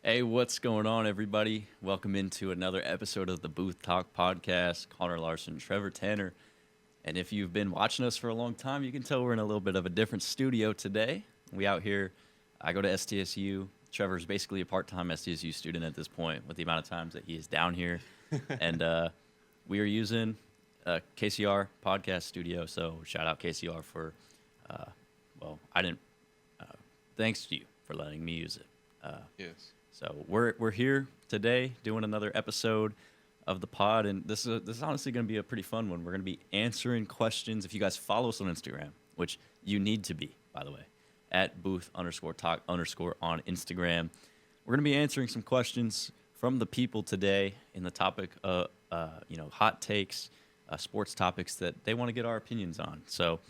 Hey, what's going on, everybody? Welcome into another episode of the Booth Talk podcast. Connor, Larson, Trevor, Tanner. And if you've been watching us for a long time, you can tell we're in a little bit of a different studio today. We out here, I go to STSU. Trevor's basically a part-time STSU student at this point with the amount of times that he is down here. And we are using a KCR podcast studio. So shout out KCR for, I didn't, thanks to you for letting me use it. Yes. So we're here today doing another episode of the pod, and this is honestly going to be a pretty fun one. We're going to be answering questions. If you guys follow us on Instagram, which you need to be, by the way, at booth_talk_ on Instagram, we're going to be answering some questions from the people today in the topic of hot takes, sports topics that they want to get our opinions on. So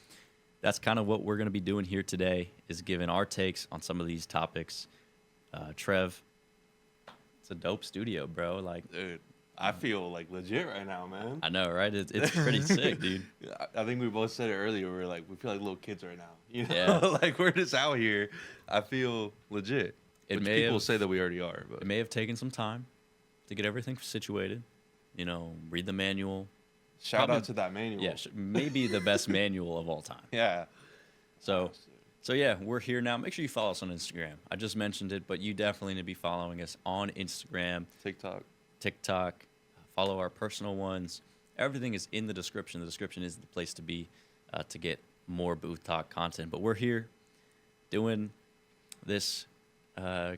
that's kind of what we're going to be doing here today, is giving our takes on some of these topics. Trev, it's a dope studio, bro. Like, Dude, I feel like legit right now, man. I know, right? It's pretty sick, dude. I think we both said it earlier. We feel like little kids right now. You know, Yeah. like we're just out here. I feel legit. Which people say that we already are, but It may have taken some time to get everything situated. You know, read the manual. shout probably- out to that manual. Yeah, maybe the best manual of all time. Yeah. So yeah, we're here now. Make sure you follow us on Instagram. I just mentioned it, but you definitely need to be following us on Instagram, TikTok. Follow our personal ones. Everything is in the description. The description is the place to be to get more Booth Talk content. But we're here doing this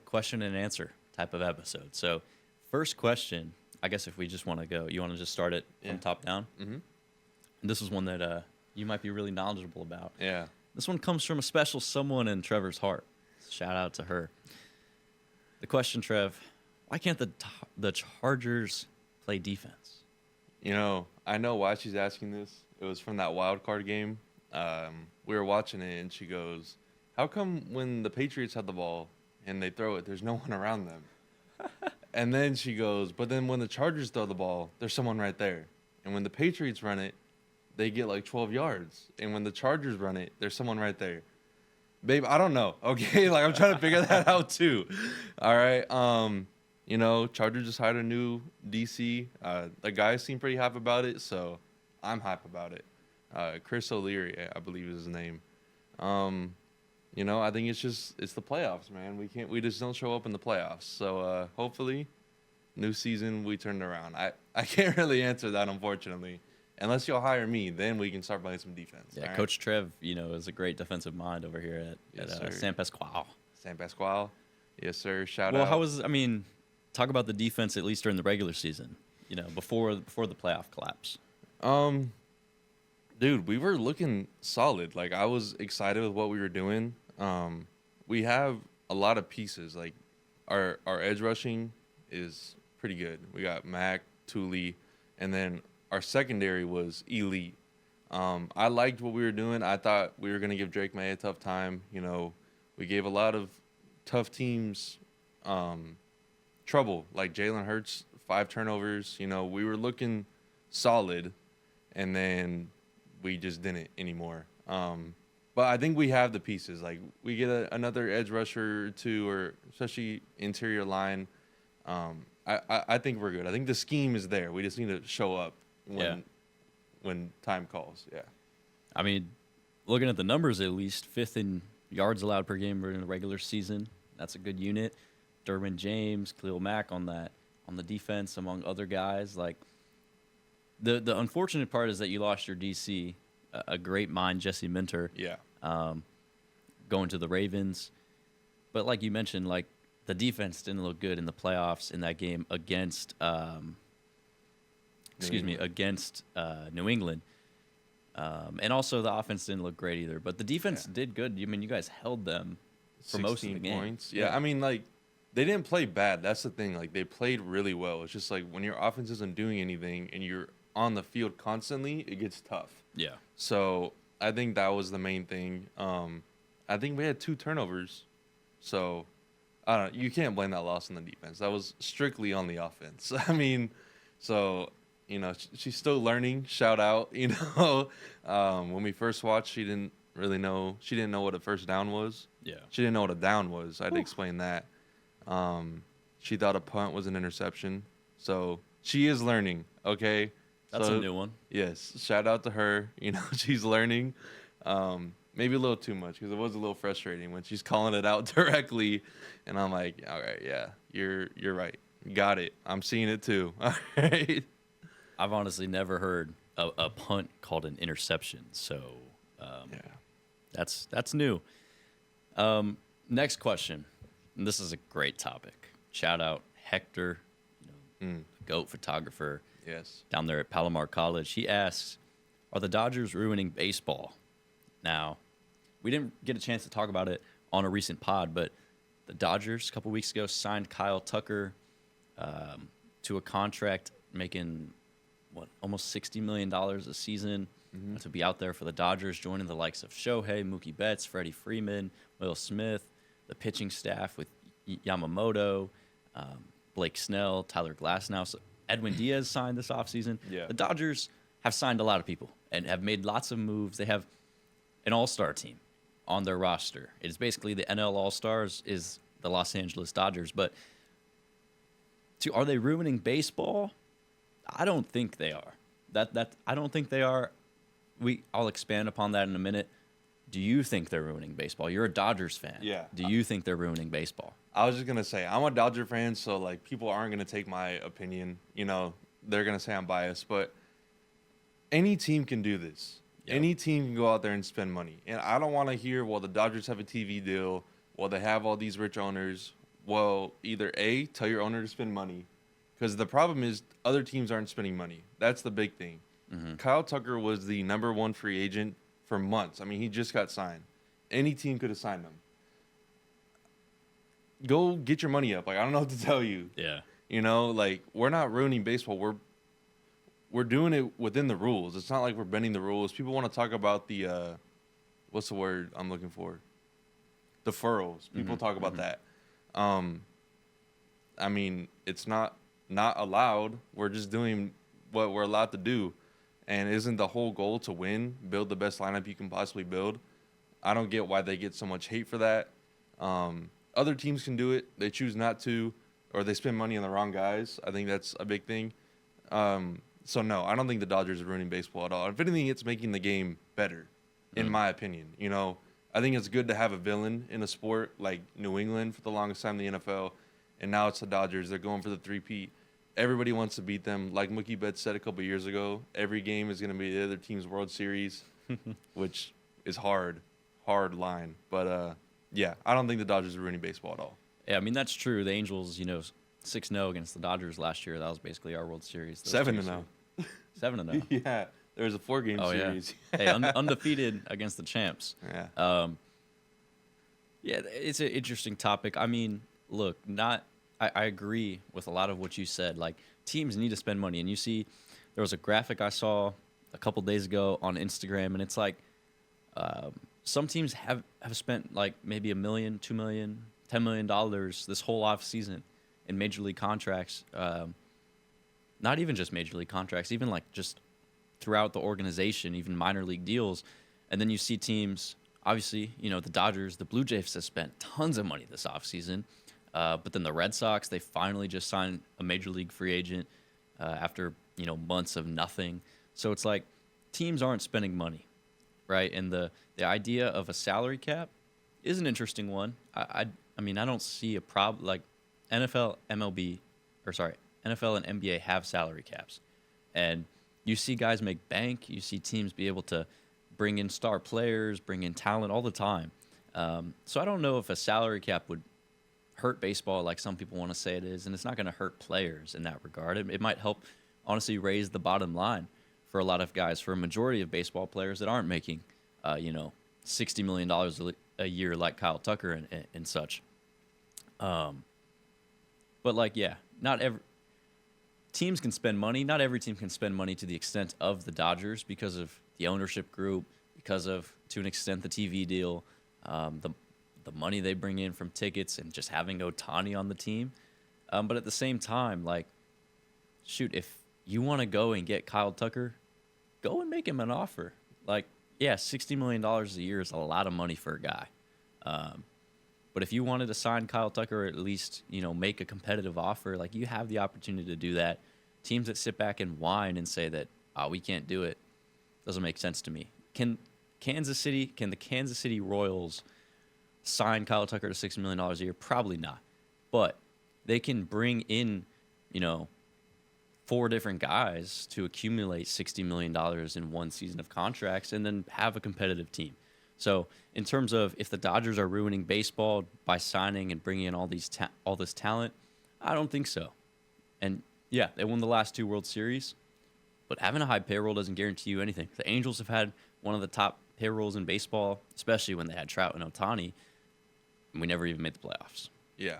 question and answer type of episode. So first question, I guess if we just want to go, you want to just start it from top down? Mm-hmm. And this is one that you might be really knowledgeable about. Yeah. This one comes from a special someone in Trevor's heart. Shout out to her. The question, Trev, why can't the Chargers play defense? You know, I know why she's asking this. It was from that wild card game. We were watching it, and she goes, "How come when the Patriots have the ball and they throw it, there's no one around them?" And then she goes, "But then when the Chargers throw the ball, there's someone right there. And when the Patriots run it, they get like 12 yards. And when the Chargers run it, there's someone right there." Babe, I don't know. Okay, like I'm trying to figure that out too. All right. You know, Chargers just hired a new DC. The guys seem pretty hype about it, so I'm hype about it. Chris O'Leary, I believe is his name. You know, I think it's the playoffs, man. We just don't show up in the playoffs. So hopefully, new season we turn it around. I can't really answer that, unfortunately. Unless y'all hire me, then we can start playing some defense. Yeah, right? Coach Trev, is a great defensive mind over here at San Pasquale. San Pasquale. Yes, sir. Shout Well, out. talk about the defense at least during the regular season, before the playoff collapse. Dude, we were looking solid. Like, I was excited with what we were doing. We have a lot of pieces. Like, our edge rushing is pretty good. We got Mac, Thule, and then our secondary was elite. I liked what we were doing. I thought we were going to give Drake May a tough time. You know, we gave a lot of tough teams trouble. Like Jalen Hurts, 5 turnovers. You know, we were looking solid, and then we just didn't anymore. But I think we have the pieces. Like, we get another edge rusher or two, or especially interior line. I think we're good. I think the scheme is there. We just need to show up when time calls. Yeah. I mean, looking at the numbers, at least 5th in yards allowed per game in the regular season. That's a good unit. Derwin James, Khalil Mack on the defense, among other guys. Like, the unfortunate part is that you lost your DC, a great mind, Jesse Minter. Yeah. Going to the Ravens. But like you mentioned, like, the defense didn't look good in the playoffs in that game against against New England. And also the offense didn't look great either. But the defense did good. I mean, you guys held them for most of the game. Points. Yeah, I mean, like, they didn't play bad. That's the thing. Like, they played really well. It's just like when your offense isn't doing anything and you're on the field constantly, it gets tough. Yeah. So I think that was the main thing. I think we had 2 turnovers. So I don't know. You can't blame that loss on the defense. That was strictly on the offense. I mean, so, you know, she's still learning. Shout out, you know. When we first watched, she didn't really know. She didn't know what a first down was. Yeah. She didn't know what a down was. I had to explain that. She thought a punt was an interception. So she is learning, okay? That's So, a new one. yes, shout out to her. You know, she's learning. Maybe a little too much because it was a little frustrating when she's calling it out directly. And I'm like, all right, yeah, you're right. Got it. I'm seeing it too. All right. I've honestly never heard a punt called an interception. So Yeah. that's new. Next question. And this is a great topic. Shout out Hector, GOAT photographer Yes. down there at Palomar College. He asks, are the Dodgers ruining baseball? Now, we didn't get a chance to talk about it on a recent pod, but the Dodgers a couple weeks ago signed Kyle Tucker to a contract making, almost $60 million a season to be out there for the Dodgers, joining the likes of Shohei, Mookie Betts, Freddie Freeman, Will Smith, the pitching staff with Yamamoto, Blake Snell, Tyler Glasnow. So Edwin Diaz signed this offseason. Yeah. The Dodgers have signed a lot of people and have made lots of moves. They have an all-star team on their roster. It's basically the NL All-Stars is the Los Angeles Dodgers. But are they ruining baseball? I don't think they are. I don't think they are. I'll expand upon that in a minute. Do you think they're ruining baseball? You're a Dodgers fan. Yeah. Do you think they're ruining baseball? I was just gonna say I'm a Dodger fan, so like people aren't gonna take my opinion. You know, they're gonna say I'm biased, but any team can do this. Yep. Any team can go out there and spend money. And I don't want to hear, well, the Dodgers have a TV deal, well, they have all these rich owners. Well, either A, tell your owner to spend money, because the problem is other teams aren't spending money. That's the big thing. Kyle Tucker was the #1 free agent for months. I mean, he just got signed. Any team could have signed him. Go get your money up. Like, I don't know what to tell you. Yeah. You know, like, we're not ruining baseball. We're doing it within the rules. It's not like we're bending the rules. People want to talk about the what's the word I'm looking for? Deferrals. People talk about that. I mean, it's not allowed. We're just doing what we're allowed to do. And isn't the whole goal to win, build the best lineup you can possibly build? I don't get why they get so much hate for that. Other teams can do it. They choose not to, or they spend money on the wrong guys. I think that's a big thing. So, no, I don't think the Dodgers are ruining baseball at all. If anything, it's making the game better, in my opinion. You know, I think it's good to have a villain in a sport like New England for the longest time in the NFL, and now it's the Dodgers. They're going for the three-peat. Everybody wants to beat them. Like Mookie Betts said a couple years ago, every game is going to be the other team's World Series, which is hard line. But, yeah, I don't think the Dodgers are ruining baseball at all. Yeah, I mean, that's true. The Angels, 6-0 against the Dodgers last year. That was basically our World Series. 7-0. 7-0. Yeah, there was a 4-game series. Yeah. Hey, undefeated against the champs. Yeah. Yeah, it's an interesting topic. I mean, look, I agree with a lot of what you said. Like, teams need to spend money. And you see, there was a graphic I saw a couple days ago on Instagram, and it's like some teams have spent like maybe $1 million, $2 million, $10 million this whole off season in major league contracts. Not even just major league contracts, even like just throughout the organization, even minor league deals. And then you see teams, obviously, the Dodgers, the Blue Jays have spent tons of money this offseason. But then the Red Sox, they finally just signed a major league free agent after, months of nothing. So it's like teams aren't spending money, right? And the idea of a salary cap is an interesting one. I mean, I don't see a problem. Like NFL and NBA have salary caps. And you see guys make bank. You see teams be able to bring in star players, bring in talent all the time. So I don't know if a salary cap would hurt baseball like some people want to say it is, and it's not going to hurt players in that regard. It might help, honestly, raise the bottom line for a lot of guys, for a majority of baseball players that aren't making, $60 million a year like Kyle Tucker and such. But like, yeah, not every teams can spend money. Not every team can spend money to the extent of the Dodgers because of the ownership group, because of, to an extent, the TV deal, the money they bring in from tickets and just having Ohtani on the team. But at the same time, like, shoot, if you want to go and get Kyle Tucker, go and make him an offer. Like, yeah, $60 million a year is a lot of money for a guy. But if you wanted to sign Kyle Tucker or at least, make a competitive offer, like you have the opportunity to do that. Teams that sit back and whine and say that, we can't do it, doesn't make sense to me. Can the Kansas City Royals sign Kyle Tucker to $60 million a year? Probably not. But they can bring in, 4 different guys to accumulate $60 million in one season of contracts and then have a competitive team. So in terms of if the Dodgers are ruining baseball by signing and bringing in all this talent, I don't think so. And yeah, they won the last 2 World Series, but having a high payroll doesn't guarantee you anything. The Angels have had one of the top payrolls in baseball, especially when they had Trout and Ohtani, and we never even made the playoffs. Yeah.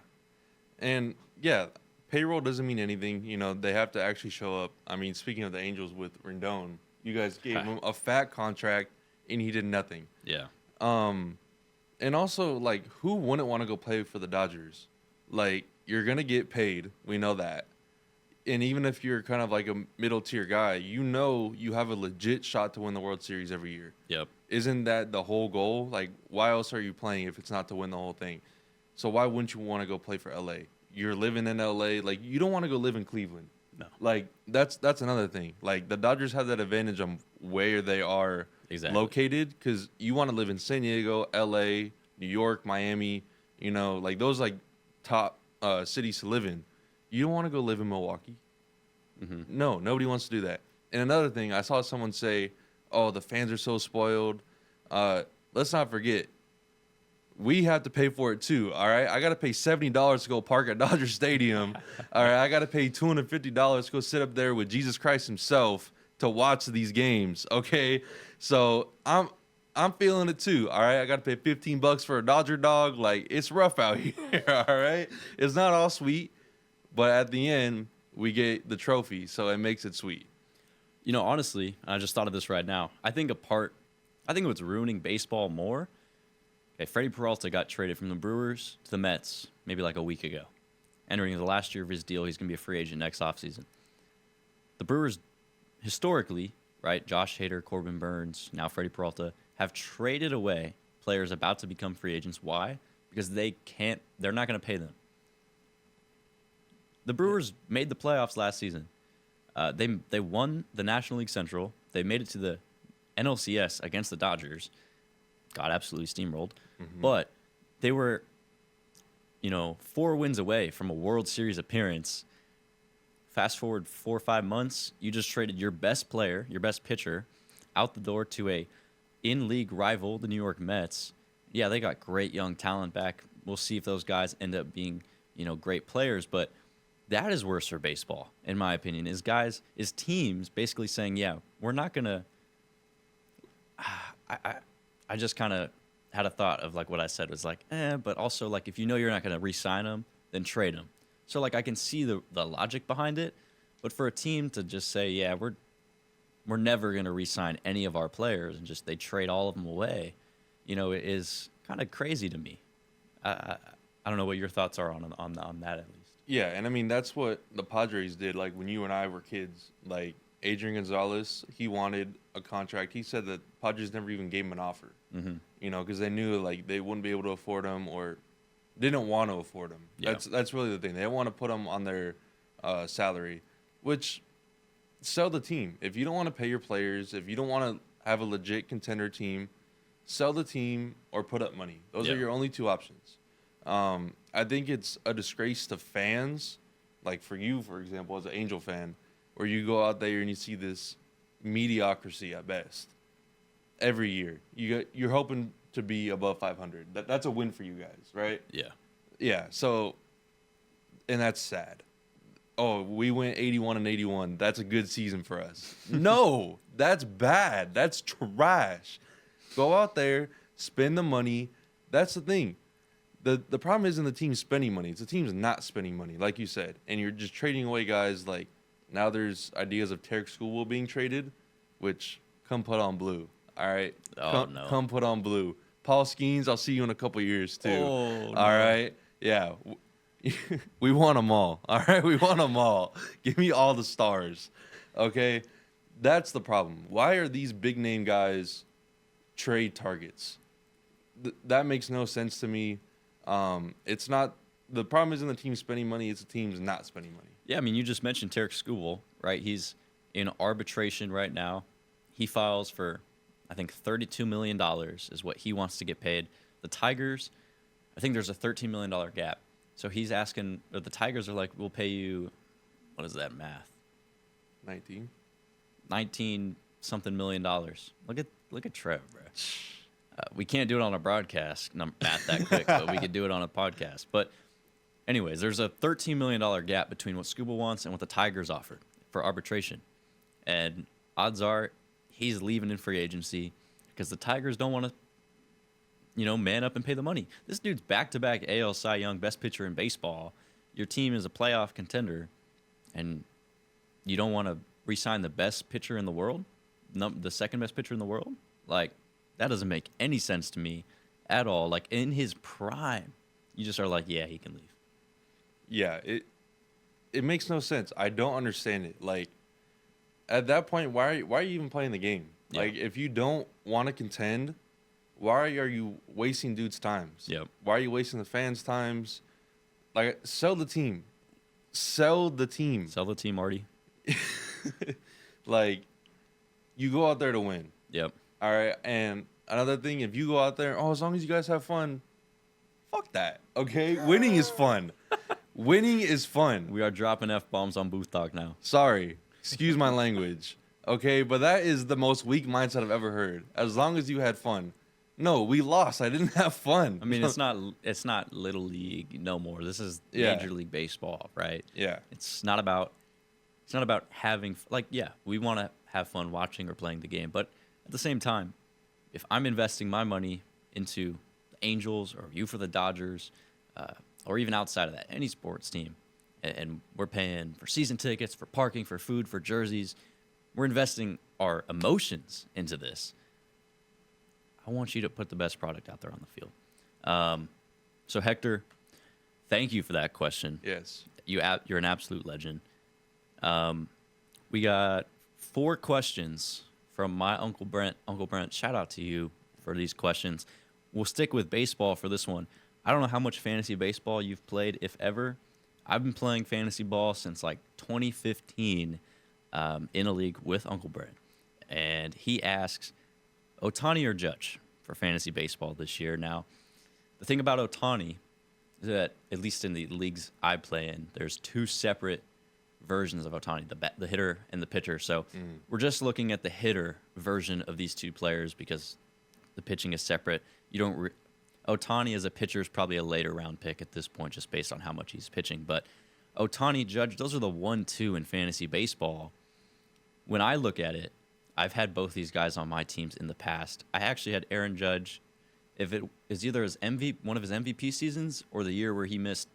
And yeah, payroll doesn't mean anything. They have to actually show up. I mean, speaking of the Angels with Rendon, you guys gave him a fat contract and he did nothing. Yeah. And also, like, who wouldn't want to go play for the Dodgers? Like, you're going to get paid. We know that. And even if you're kind of like a middle-tier guy, you have a legit shot to win the World Series every year. Yep. Isn't that the whole goal? Like, why else are you playing if it's not to win the whole thing? So why wouldn't you want to go play for L.A.? You're living in L.A. Like, you don't want to go live in Cleveland. No. Like, that's another thing. Like, the Dodgers have that advantage on where they are located because you want to live in San Diego, L.A., New York, Miami, like those like top cities to live in. You don't want to go live in Milwaukee. Mm-hmm. No, nobody wants to do that. And another thing, I saw someone say, oh, the fans are so spoiled. Let's not forget, we have to pay for it too, all right? I got to pay $70 to go park at Dodger Stadium. All right, I got to pay $250 to go sit up there with Jesus Christ himself to watch these games, okay? So I'm feeling it too, all right? I got to pay $15 for a Dodger dog. Like, it's rough out here, all right? It's not all sweet, but at the end, we get the trophy, so it makes it sweet. Honestly, I just thought of this right now. I think what's ruining baseball more, Freddie Peralta got traded from the Brewers to the Mets maybe like a week ago. Entering the last year of his deal, he's going to be a free agent next offseason. The Brewers, historically, right, Josh Hader, Corbin Burns, now Freddie Peralta, have traded away players about to become free agents. Why? Because they're not going to pay them. The Brewers made the playoffs last season. They won the National League Central. They made it to the NLCS against the Dodgers. Got absolutely steamrolled. Mm-hmm. But they were, 4 wins away from a World Series appearance. Fast forward 4 or 5 months, you just traded your best player, your best pitcher, out the door to a in-league rival, the New York Mets. Yeah, they got great young talent back. We'll see if those guys end up being, great players. But that is worse for baseball, in my opinion, is teams basically saying, yeah, we're not going to I just kind of had a thought of like what I said was like, but also like if you're not going to re-sign them, then trade them. So like I can see the logic behind it, but for a team to just say, yeah, we're never going to re-sign any of our players and just they trade all of them away, it is kind of crazy to me. I don't know what your thoughts are on that at least. Yeah, and I mean that's what the Padres did. Like when you and I were kids, like Adrian Gonzalez, he wanted a contract. He said that Padres never even gave him an offer. Mm-hmm. Because they knew like they wouldn't be able to afford him or didn't want to afford him. Yeah. That's really the thing. They didn't want to put him on their salary, which sell the team. If you don't want to pay your players, if you don't want to have a legit contender team, sell the team or put up money. Those are your only 2 options. I think it's a disgrace to fans, like for you, for example, as an Angel fan, where you go out there and you see this mediocrity at best every year. You're hoping to be above 500. That's a win for you guys, right? Yeah. Yeah. So, and that's sad. Oh, we went 81-81. That's a good season for us. No, that's bad. That's trash. Go out there, spend the money. That's the thing. The problem isn't the team spending money. It's the team's not spending money, like you said. And you're just trading away guys like now there's ideas of Tarek Schoolwell being traded, which come put on blue. All right? Come put on blue. Paul Skeens, I'll see you in a couple years too. Oh, no. All right? Yeah. We want them all. All right? We want them all. Give me all the stars. Okay? That's the problem. Why are these big name guys trade targets? That makes no sense to me. It's not the problem isn't the team spending money; it's the team's not spending money. Yeah, I mean, you just mentioned Tarek Skubal, right? He's in arbitration right now. He files for, I think, $32 million is what he wants to get paid. The Tigers, I think there's a $13 million gap. So he's asking, or the Tigers are like, we'll pay you, what is that math? 19 something million dollars. Look at Trevor, bro. We can't do it on a broadcast, math that quick, but we could do it on a podcast. But anyways, there's a $13 million gap between what Scuba wants and what the Tigers offered for arbitration. And odds are he's leaving in free agency because the Tigers don't want to, man up and pay the money. This dude's back-to-back AL Cy Young, best pitcher in baseball. Your team is a playoff contender, and you don't want to re-sign the best pitcher in the world, the second best pitcher in the world? Like, that doesn't make any sense to me at all. Like, in his prime, you just are like, yeah, he can leave. Yeah, it makes no sense. I don't understand it. Like, at that point, why are you even playing the game? Yeah. Like, if you don't want to contend, why are you wasting dudes' times? Yep. Why are you wasting the fans' times? Like, sell the team. Sell the team. Sell the team, Marty. Like, you go out there to win. Yep. All right. And another thing, if you go out there, as long as you guys have fun, fuck that. Okay? Winning is fun. Winning is fun. We are dropping F-bombs on Booth Talk now. Sorry. Excuse my language. Okay? But that is the most weak mindset I've ever heard. As long as you had fun. No, we lost. I didn't have fun. I mean, it's not Little League no more. This is Major League Baseball, right? Yeah. It's not about having, we want to have fun watching or playing the game. But at the same time, if I'm investing my money into the Angels or you for the Dodgers, or even outside of that, any sports team, and we're paying for season tickets, for parking, for food, for jerseys, we're investing our emotions into this. I want you to put the best product out there on the field. So, Hector, thank you for that question. Yes. You're an absolute legend. We got 4 questions from my Uncle Brent. Uncle Brent, shout out to you for these questions. We'll stick with baseball for this one. I don't know how much fantasy baseball you've played, if ever. I've been playing fantasy ball since 2015 in a league with Uncle Brent. And he asks, Ohtani or Judge for fantasy baseball this year? Now, the thing about Ohtani is that, at least in the leagues I play in, there's 2 separate versions of Ohtani, the hitter and the pitcher. So we're just looking at the hitter version of these 2 players because the pitching is separate. Ohtani as a pitcher is probably a later round pick at this point just based on how much he's pitching. But Ohtani, Judge, those are the 1-2 in fantasy baseball. When I look at it, I've had both these guys on my teams in the past. I actually had Aaron Judge, if it is either one of his MVP seasons or the year where he missed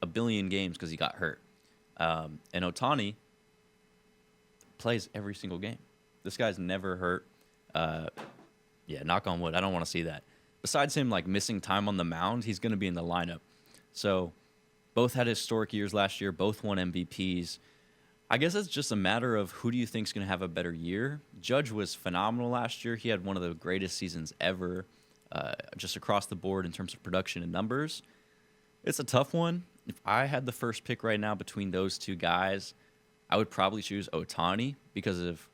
a billion games because he got hurt. And Ohtani plays every single game. This guy's never hurt. Knock on wood. I don't want to see that. Besides him missing time on the mound, he's going to be in the lineup. So both had historic years last year. Both won MVPs. I guess it's just a matter of who do you think is going to have a better year. Judge was phenomenal last year. He had one of the greatest seasons ever, just across the board in terms of production and numbers. It's a tough one. If I had the first pick right now between those 2 guys, I would probably choose Ohtani because of,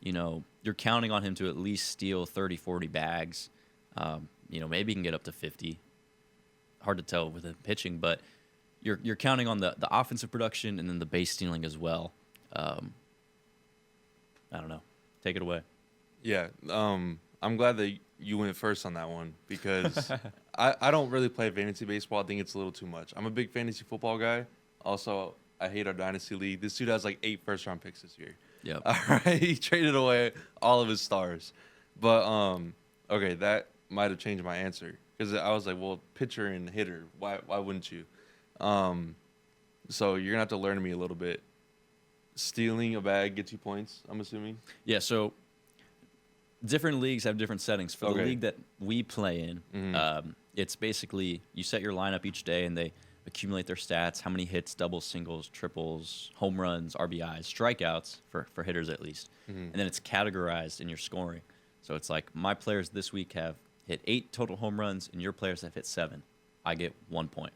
you're counting on him to at least steal 30, 40 bags. Maybe he can get up to 50. Hard to tell with him pitching, but you're counting on the offensive production and then the base stealing as well. I don't know. Take it away. Yeah. I'm glad that you went first on that one because I don't really play fantasy baseball. I think it's a little too much. I'm a big fantasy football guy. Also, I hate our dynasty league. This dude has 8 first-round picks this year. Yep. All right. He traded away all of his stars. But, okay, that might have changed my answer because I was like, well, pitcher and hitter. Why wouldn't you? So you're going to have to learn me a little bit. Stealing a bag gets you points, I'm assuming? Yeah, so different leagues have different settings. For the league that we play in, it's basically you set your lineup each day and they accumulate their stats, how many hits, doubles, singles, triples, home runs, RBIs, strikeouts, for hitters at least. And then it's categorized in your scoring. So it's like my players this week have hit 8 total home runs and your players have hit 7. I get 1 point.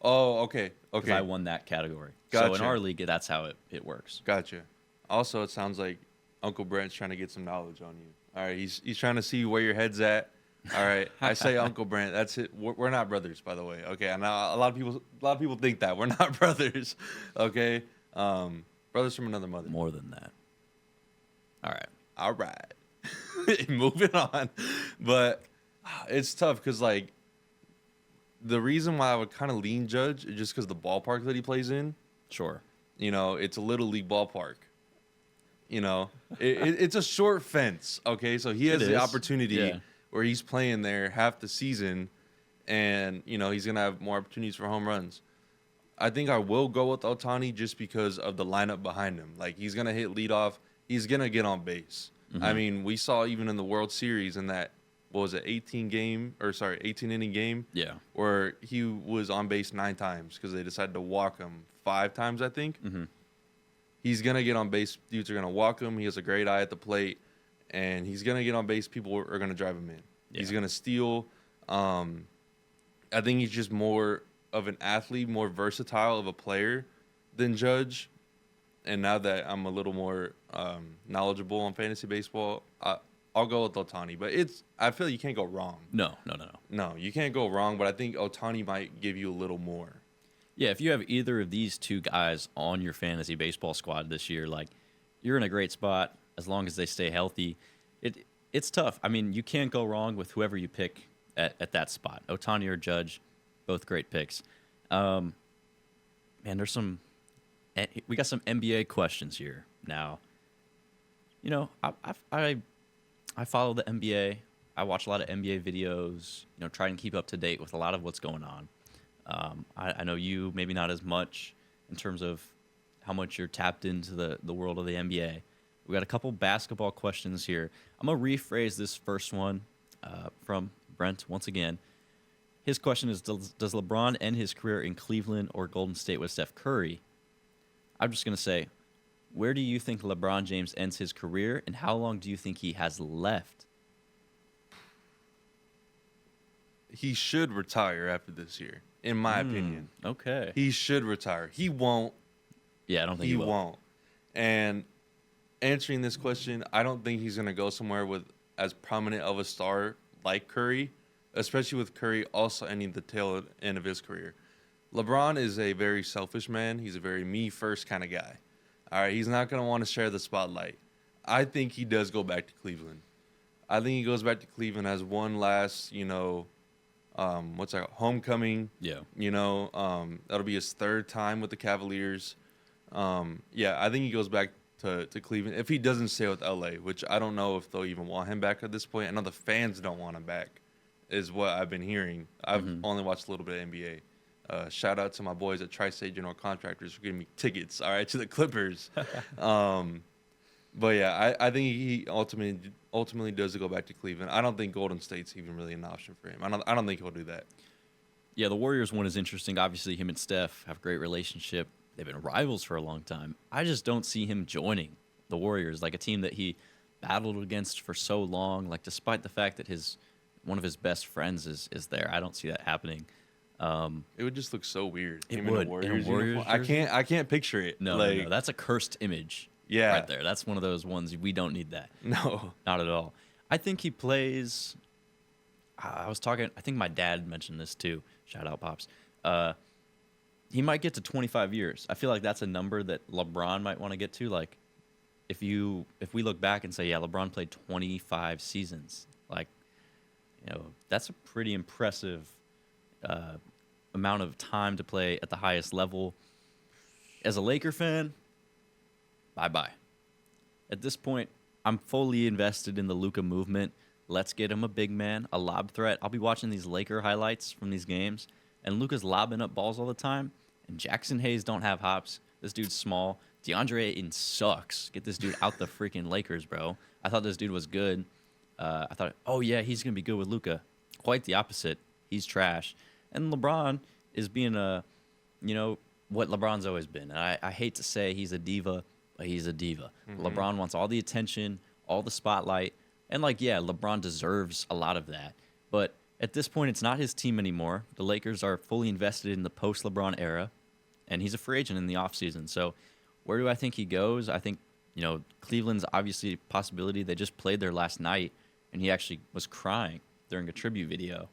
Oh, okay. Because I won that category. Gotcha. So in our league, that's how it works. Gotcha. Also, it sounds like Uncle Brent's trying to get some knowledge on you. All right, he's trying to see where your head's at. All right, I say Uncle Brent. That's it. We're not brothers, by the way. Okay, I know a lot of people think that we're not brothers. Okay, brothers from another mother. More than that. All right. Moving on, but it's tough because like the reason why I would kind of lean Judge is just because the ballpark that he plays in. Sure. You know, it's a little league ballpark. You know, it's a short fence. Okay, so he has the opportunity where he's playing there half the season, and you know he's gonna have more opportunities for home runs. I think I will go with Ohtani just because of the lineup behind him. Like he's gonna hit leadoff. He's gonna get on base. Mm-hmm. I mean, we saw even in the World Series in that 18 inning game. Yeah. Where he was on base 9 times because they decided to walk him 5 times, I think. Mm-hmm. He's going to get on base. Dudes are going to walk him. He has a great eye at the plate. And he's going to get on base. People are going to drive him in. Yeah. He's going to steal. I think he's just more of an athlete, more versatile of a player than Judge. And now that I'm a little more knowledgeable on fantasy baseball, I'll go with Ohtani. But I feel you can't go wrong. No. No, you can't go wrong. But I think Ohtani might give you a little more. Yeah, if you have either of these two guys on your fantasy baseball squad this year, like you're in a great spot as long as they stay healthy. It's tough. I mean, you can't go wrong with whoever you pick at that spot. Ohtani or Judge, both great picks. Man, we got some NBA questions here now. You know, I follow the NBA. I watch a lot of NBA videos. You know, try and keep up to date with a lot of what's going on. I know you maybe not as much in terms of how much you're tapped into the world of the NBA. We got a couple basketball questions here. I'm going to rephrase this first one from Brent once again. His question is, does LeBron end his career in Cleveland or Golden State with Steph Curry? I'm just going to say, where do you think LeBron James ends his career, and how long do you think he has left? He should retire after this year, in my opinion. Okay. He should retire. He won't. Yeah, I don't think he will. Won't. And answering this question, I don't think he's going to go somewhere with as prominent of a star like Curry, especially with Curry also ending the tail end of his career. LeBron is a very selfish man. He's a very me-first kind of guy. All right, he's not going to want to share the spotlight. I think he does go back to Cleveland. I think he goes back to Cleveland as one last, homecoming. Yeah. That'll be his 3rd time with the Cavaliers. I think he goes back to Cleveland if he doesn't stay with LA, which I don't know if they'll even want him back at this point. I know the fans don't want him back, is what I've been hearing. I've only watched a little bit of NBA. Shout out to my boys at Tri-State General Contractors for giving me tickets, all right, to the Clippers. But yeah, I think he ultimately does go back to Cleveland. I don't think Golden State's even really an option for him. I don't think he'll do that. Yeah, the Warriors one is interesting. Obviously, him and Steph have a great relationship. They've been rivals for a long time. I just don't see him joining the Warriors, like a team that he battled against for so long. Like, despite the fact that one of his best friends is there, I don't see that happening. It would just look so weird. It would. In a Warriors I can't picture it. No, that's a cursed image. Yeah, right there. That's one of those ones we don't need that. No, not at all. I think he plays. I think my dad mentioned this too. Shout out, Pops. He might get to 25 years. I feel like that's a number that LeBron might want to get to. Like, if we look back and say, yeah, LeBron played 25 seasons. Like, that's a pretty impressive amount of time to play at the highest level. As a Laker fan, bye-bye. At this point, I'm fully invested in the Luka movement. Let's get him a big man, a lob threat. I'll be watching these Laker highlights from these games, and Luka's lobbing up balls all the time, and Jackson Hayes don't have hops. This dude's small. DeAndre Ayton sucks. Get this dude out the freaking Lakers, bro. I thought this dude was good. I thought, oh, yeah, he's going to be good with Luka. Quite the opposite. He's trash. And LeBron is being what LeBron's always been. And I hate to say he's a diva, but he's a diva. Mm-hmm. LeBron wants all the attention, all the spotlight. And, LeBron deserves a lot of that. But at this point, it's not his team anymore. The Lakers are fully invested in the post-LeBron era, and he's a free agent in the offseason. So where do I think he goes? I think, Cleveland's obviously a possibility. They just played there last night, and he actually was crying during a tribute video.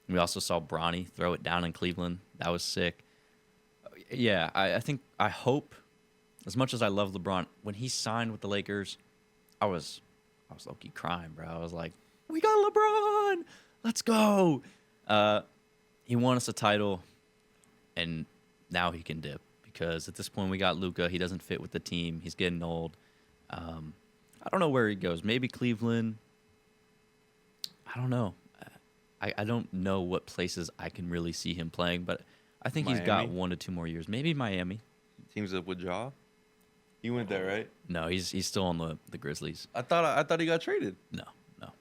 We also saw Bronny throw it down in Cleveland. That was sick. Yeah, I hope, as much as I love LeBron, when he signed with the Lakers, I was low-key crying, bro. I was like, we got LeBron. Let's go. He won us a title, and now he can dip because at this point we got Luka. He doesn't fit with the team. He's getting old. I don't know where he goes. Maybe Cleveland. I don't know. I don't know what places I can really see him playing, but I think he's got 1 to 2 more years. Maybe Miami. Teams up with Ja. He went there, right? No, he's still on the Grizzlies. I thought he got traded. No.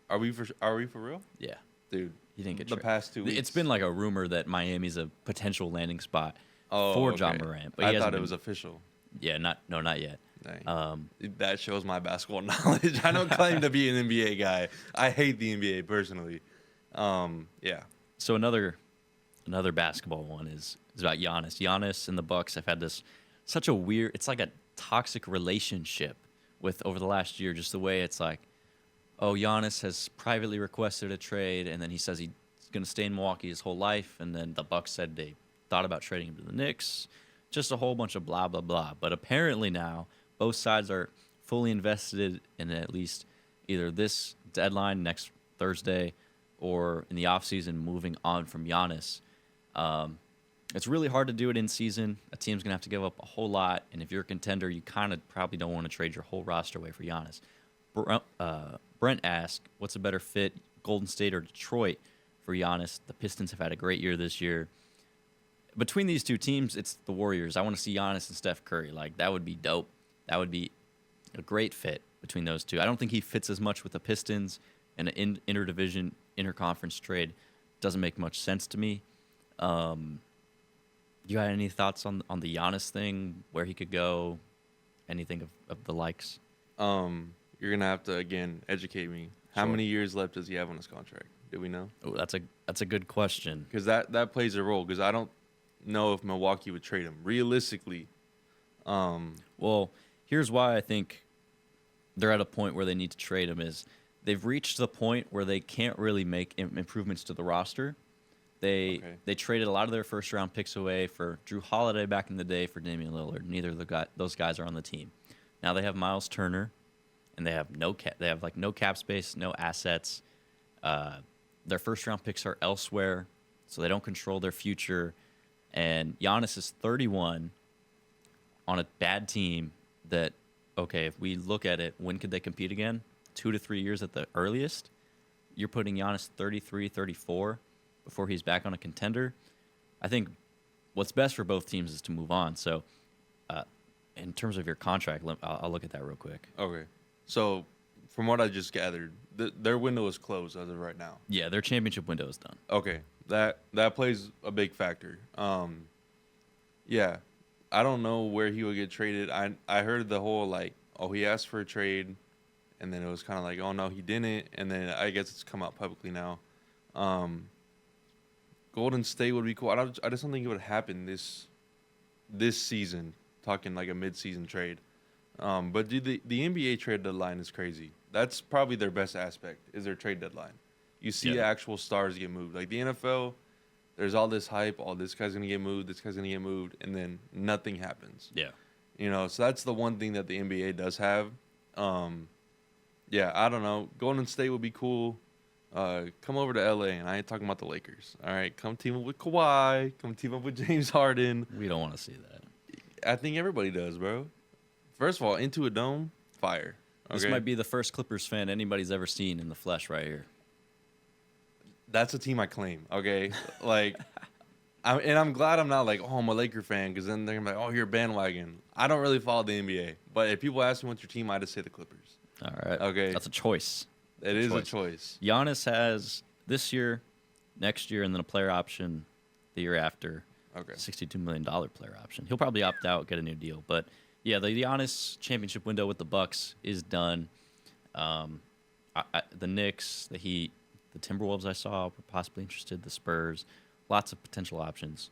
Are we for real? Yeah. Dude, He didn't get the traded. past 2 weeks. It's been like a rumor that Miami's a potential landing spot Oh, for okay. John Morant. But I thought it was official. Yeah, not yet. Dang. That shows my basketball knowledge. I don't claim to be an NBA guy. I hate the NBA personally. Yeah. So another basketball one is about Giannis. Giannis and the Bucks have had such a weird. It's like a toxic relationship with over the last year. Just the way it's like, oh, Giannis has privately requested a trade, and then he says he's going to stay in Milwaukee his whole life, and then the Bucks said they thought about trading him to the Knicks. Just a whole bunch of blah blah blah. But apparently now both sides are fully invested in at least either this deadline next Thursday or in the offseason moving on from Giannis. It's really hard to do it in season. A team's going to have to give up a whole lot, and if you're a contender, you kind of probably don't want to trade your whole roster away for Giannis. Brent asked, what's a better fit, Golden State or Detroit for Giannis? The Pistons have had a great year this year. Between these two teams, it's the Warriors. I want to see Giannis and Steph Curry. Like, that would be dope. That would be a great fit between those two. I don't think he fits as much with the Pistons, and an interdivision, interconference trade doesn't make much sense to me. You got any thoughts on the Giannis thing, where he could go, anything of the likes? You're gonna have to again educate me. How Sure. many years left does he have on his contract? Do we know? Oh, that's a good question. Because that plays a role. Because I don't know if Milwaukee would trade him realistically. Well, here's why I think they're at a point where they need to trade him is they've reached the point where they can't really make improvements to the roster. They traded a lot of their first round picks away for Drew Holiday back in the day for Damian Lillard. Neither of those guys are on the team. Now they have Miles Turner, and they have no cap space, no assets. Their first round picks are elsewhere, so they don't control their future. And Giannis is 31 on a bad team that, okay, if we look at it, when could they compete again? 2 to 3 years at the earliest. You're putting Giannis 33, 34 before he's back on a contender. I think what's best for both teams is to move on. So in terms of your contract, I'll look at that real quick. Okay. So from what I just gathered, their window is closed as of right now. Yeah, their championship window is done. Okay. That plays a big factor. Yeah. I don't know where he would get traded. I heard the whole he asked for a trade, and then it was kind of like, oh no, he didn't, and then I guess it's come out publicly now. Golden State would be cool. I just don't think it would happen this season. Talking like a mid-season trade, but dude, the NBA trade deadline is crazy. That's probably their best aspect is their trade deadline. You see actual stars get moved. Like the NFL, there's all this hype. Oh, this guy's gonna get moved. This guy's gonna get moved, and then nothing happens. Yeah. So that's the one thing that the NBA does have. Yeah, I don't know. Golden State would be cool. Come over to LA, and I ain't talking about the Lakers. All right, come team up with Kawhi. Come team up with James Harden. We don't want to see that. I think everybody does, bro. First of all, into a dome, fire. Okay? This might be the first Clippers fan anybody's ever seen in the flesh right here. That's a team I claim, okay? I'm glad I'm not I'm a Laker fan, because then they're going to be like, oh, you're a bandwagon. I don't really follow the NBA. But if people ask me what's your team, I just say the Clippers. All right. Okay. That's a choice. It is a choice. Giannis has this year, next year, and then a player option the year after. Okay. $62 million player option. He'll probably opt out, get a new deal. But, yeah, the Giannis championship window with the Bucks is done. The Knicks, the Heat, The Timberwolves I saw were possibly interested. The Spurs, lots of potential options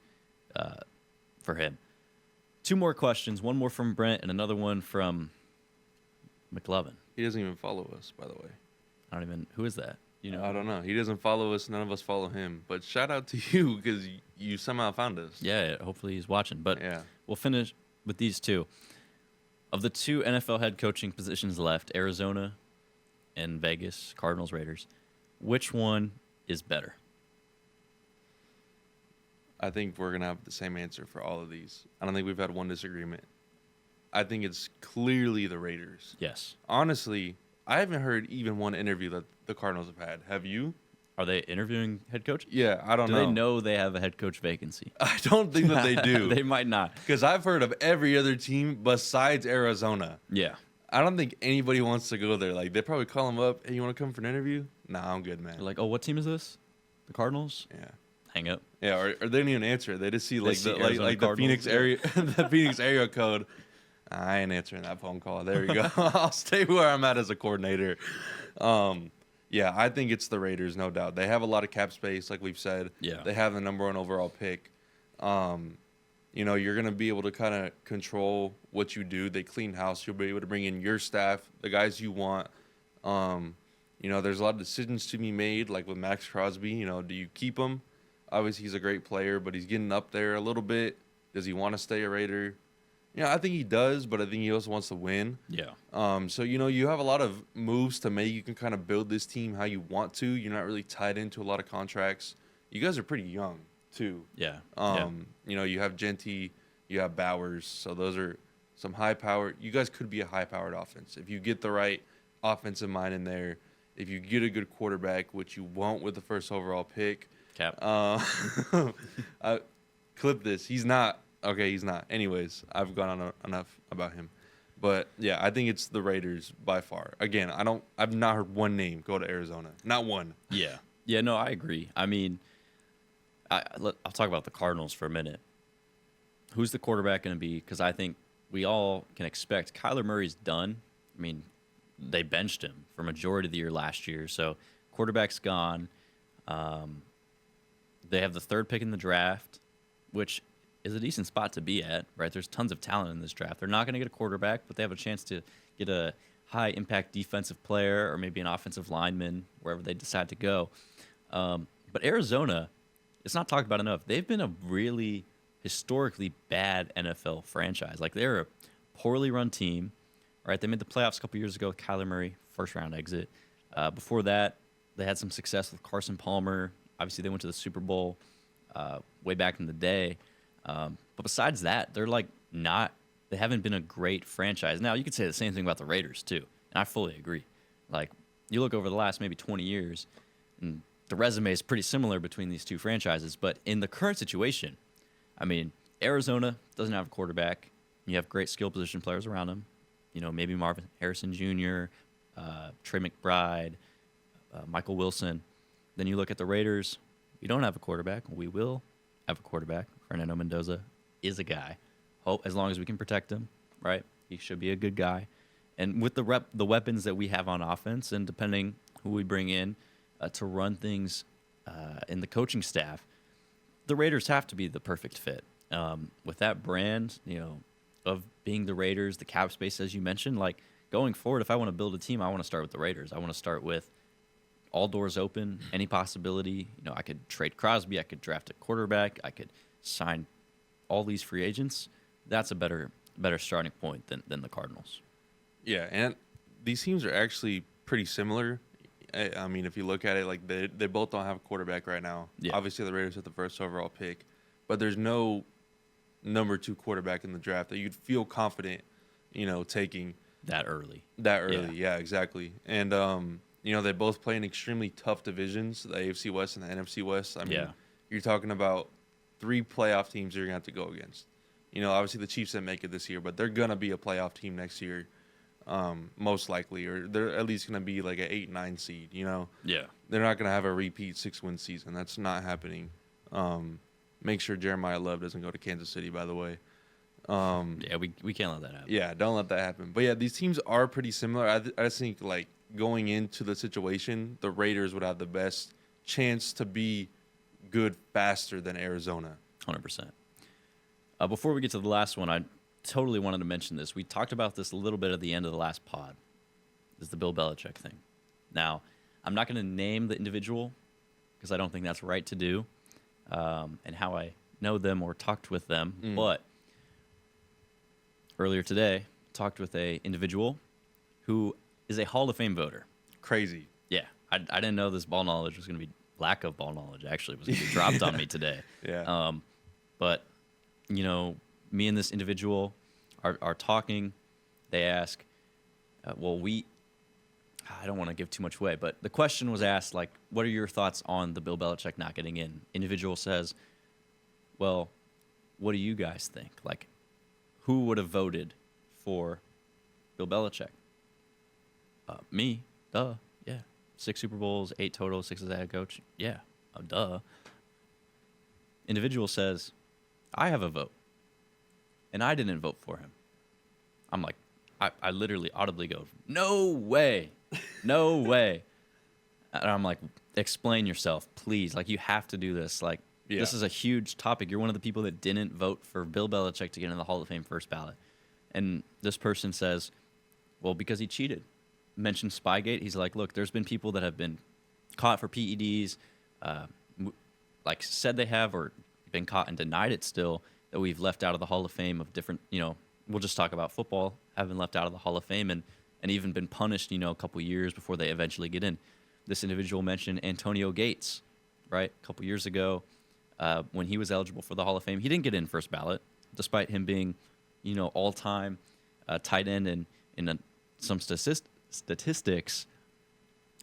for him. 2 more questions. One more from Brent and another one from McLovin. He doesn't even follow us, by the way. I don't even. Who is that? You know? I don't know. He doesn't follow us. None of us follow him. But shout out to you because you somehow found us. Yeah, hopefully he's watching. But Yeah. we'll finish with these 2. Of the 2 NFL head coaching positions left, Arizona and Vegas, Cardinals, Raiders, which one is better? I think we're going to have the same answer for all of these. I don't think we've had one disagreement. I think it's clearly the Raiders. Yes. Honestly, I haven't heard even one interview that the Cardinals have had. Have you? Are they interviewing head coach? Yeah, I don't Do know. they know they have a head coach vacancy? I don't think that they do. They might not. Because I've heard of every other team besides Arizona. Yeah. I don't think anybody wants to go there. Like, they probably call them up, hey, you want to come for an interview? Nah, I'm good, man. They're like, oh, what team is this? The Cardinals? Yeah. Hang up. Yeah, or they don't even answer it. They just see like see the Arizona like the Cardinals, Phoenix area, the Phoenix area code. I ain't answering that phone call. There you go. I'll stay where I'm at as a coordinator. Yeah, I think it's the Raiders, no doubt. They have a lot of cap space, like we've said. Yeah. They have the number 1 overall pick. You know, you're gonna be able to kind of control what you do. They clean house. You'll be able to bring in your staff, the guys you want. You know, there's a lot of decisions to be made, like with Max Crosby. You know, do you keep him? Obviously, he's a great player, but he's getting up there a little bit. Does he want to stay a Raider? You know, I think he does, but I think he also wants to win. Yeah. So, you know, you have a lot of moves to make. You can kind of build this team how you want to. You're not really tied into a lot of contracts. You guys are pretty young, too. Yeah. You know, you have Genty, you have Bowers. So those are some high-powered. You guys could be a high-powered offense. If you get the right offensive mind in there, if you get a good quarterback, which you won't with the first overall pick. Cap. Clip this. He's not. Okay, he's not. Anyways, I've gone on enough about him. But, yeah, I think it's the Raiders by far. Again, I've not heard one name go to Arizona. Not one. Yeah. Yeah, no, I agree. I mean, I'll talk about the Cardinals for a minute. Who's the quarterback going to be? Because I think we all can expect Kyler Murray's done. I mean, they benched him for majority of the year last year. So quarterback's gone. They have the 3rd pick in the draft, which is a decent spot to be at, right? There's tons of talent in this draft. They're not going to get a quarterback, but they have a chance to get a high-impact defensive player or maybe an offensive lineman, wherever they decide to go. But Arizona, it's not talked about enough. They've been a really historically bad NFL franchise. Like, they're a poorly run team, right? They made the playoffs a couple years ago with Kyler Murray, first-round exit. Before that, they had some success with Carson Palmer. Obviously, they went to the Super Bowl way back in the day. But besides that, they're like not. They haven't been a great franchise. Now, you could say the same thing about the Raiders too, and I fully agree. Like, you look over the last maybe 20 years, and the resume is pretty similar between these 2 franchises. But in the current situation, I mean, Arizona doesn't have a quarterback. You have great skill position players around them. You know, maybe Marvin Harrison Jr., Trey McBride, Michael Wilson. Then you look at the Raiders. We don't have a quarterback. We will have a quarterback. Fernando Mendoza is a guy. Hope as long as we can protect him, right? He should be a good guy. And with the weapons that we have on offense, and depending who we bring in to run things in the coaching staff, the Raiders have to be the perfect fit. With that brand, you know, of being the Raiders, the cap space, as you mentioned, like going forward, if I want to build a team, I want to start with the Raiders. I want to start with all doors open, any possibility. You know, I could trade Crosby, I could draft a quarterback, I could sign all these free agents. That's a better starting point than the Cardinals. Yeah, and these teams are actually pretty similar. I mean, if you look at it, like they both don't have a quarterback right now. Yeah. Obviously, the Raiders have the first overall pick, but there's no number 2 quarterback in the draft that you'd feel confident, you know, taking That early. Yeah, exactly. And you know, they both play in extremely tough divisions, the AFC West and the NFC West. I mean, you're talking about 3 playoff teams you're gonna have to go against. You know, obviously the Chiefs didn't make it this year, but they're gonna be a playoff team next year, most likely, or they're at least gonna be like an 8-9 seed. You know, they're not gonna have a repeat 6-win season. That's not happening. Make sure Jeremiah Love doesn't go to Kansas City, by the way. We can't let that happen. Yeah, don't let that happen. But yeah, these teams are pretty similar. I just think like going into the situation, the Raiders would have the best chance to be good faster than Arizona. 100%. Before we get to the last one, I totally wanted to mention this. We talked about this a little bit at the end of the last pod. This is the Bill Belichick thing. Now, I'm not going to name the individual because I don't think that's right to do, and how I know them or talked with them. But earlier today, talked with a individual who is a Hall of Fame voter. Crazy. Yeah, I didn't know this ball knowledge was going to be lack of ball knowledge. Actually, was going to be dropped on me today. Yeah. But you know, me and this individual are talking. They ask, I don't want to give too much away, but the question was asked, like, what are your thoughts on the Bill Belichick not getting in? Individual says, well, what do you guys think? Like, who would have voted for Bill Belichick? Me. Duh. Yeah. 6 Super Bowls, 8 total, 6 as a head coach. Yeah. Duh. Individual says, I have a vote, and I didn't vote for him. I'm like, I literally audibly go, no way. No way. And I'm like, explain yourself, please. Like, you have to do this. Like, This is a huge topic. You're one of the people that didn't vote for Bill Belichick to get in the Hall of Fame first ballot. And this person says, well, because he cheated. Mentioned Spygate. He's like, look, there's been people that have been caught for PEDs, like said they have or been caught and denied it still, that we've left out of the Hall of Fame of different, we'll just talk about football, have been left out of the Hall of Fame and even been punished, a couple years before they eventually get in. This individual mentioned Antonio Gates, right? A couple years ago, when he was eligible for the Hall of Fame, he didn't get in first ballot, despite him being, all-time tight end and in some statistics.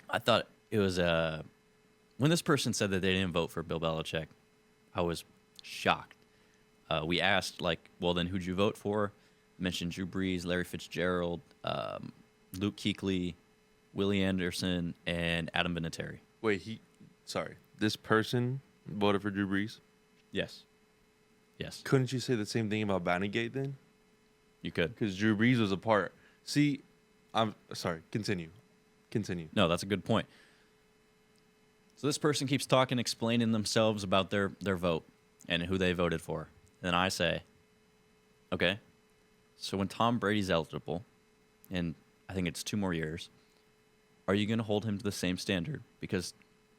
I thought it was when this person said that they didn't vote for Bill Belichick, I was shocked. We asked, like, well, then who'd you vote for? Mentioned Drew Brees, Larry Fitzgerald, Luke Kuechly, Willie Anderson, and Adam Vinatieri. Wait, this person voted for Drew Brees? Yes. Couldn't you say the same thing about Bannygate then? You could. Because Drew Brees was a part. See, I'm sorry. Continue. No, that's a good point. So this person keeps talking, explaining themselves about their vote and who they voted for. And then I say, okay, so when Tom Brady's eligible, and I think it's 2 more years, are you going to hold him to the same standard? Because